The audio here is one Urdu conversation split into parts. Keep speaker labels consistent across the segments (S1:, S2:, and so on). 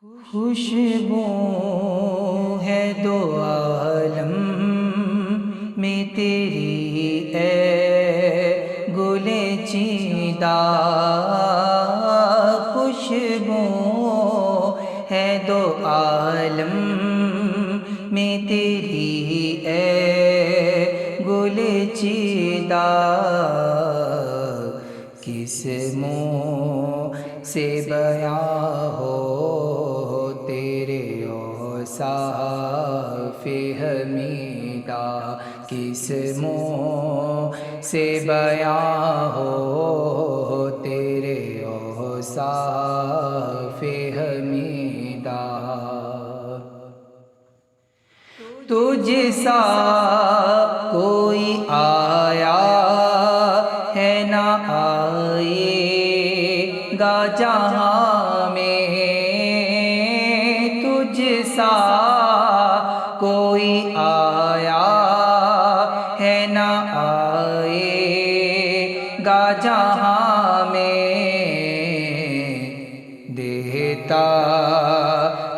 S1: خوشبو ہے دو عالم میں تیری اے گل چیندہ، خوشبو ہے دو عالم میں تیری اے گل چیندہ، کس منہ سے بیاں ہو تیرے اوصاف حمیدہ، کس منہ سے بیاں ہو تیرے اوصاف حمیدہ، تجھ سا کوئی آیا ہے نہ آئے گا جہاں میں، تجھ سا کوئی آیا ہے نہ آئے گا جہاں میں، دیتا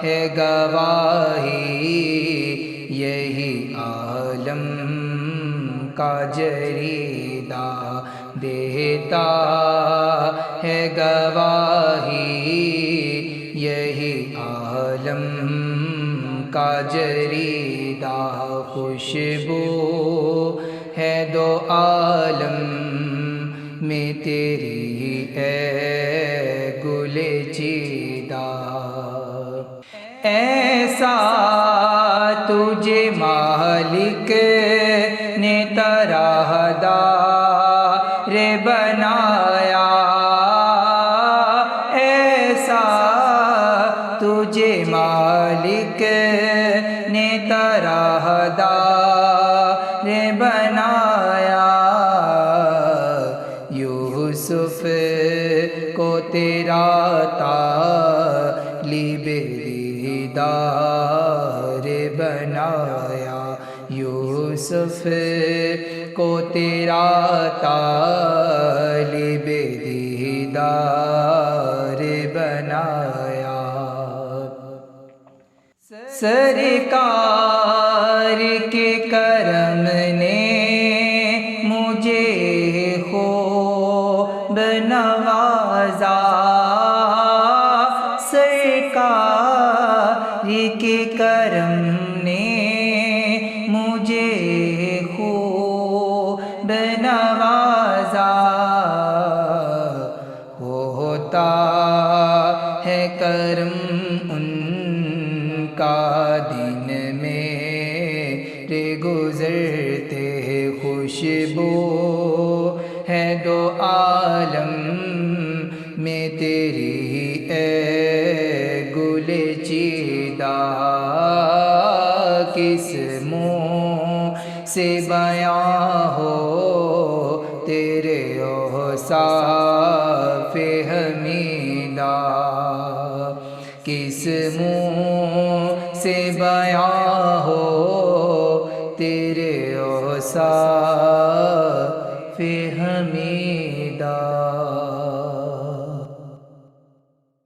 S1: ہے گواہی یہی عالم کا جریدہ، دیتا ہے گواہی یہی عالم کا جریدہ، خوشبو ہے دو عالم میں تیری اے گل چیندہ، ایسا تجھے مالک نے طرحدار بنایا، ایسا تجھے مالک نے طرحدار بنایا، یوسف کو تیرا طالب دیدار بنایا، یوسف کو تیرا طالب دیدار بنایا، سرکار کے کرم نے مجھے خوب نوازا، سرکار کے کرم نے مجھے خوب نوازا، ہوتا ہے کرم ان کا دن میرے گزرتے، خوشبو ہے دو عالم میں تیری اے گل چیندہ، کس منہ سے بیاں ہو تیرے اوصاف حمیدہ، کس منہ سے بیاں ہو تیرے اوصاف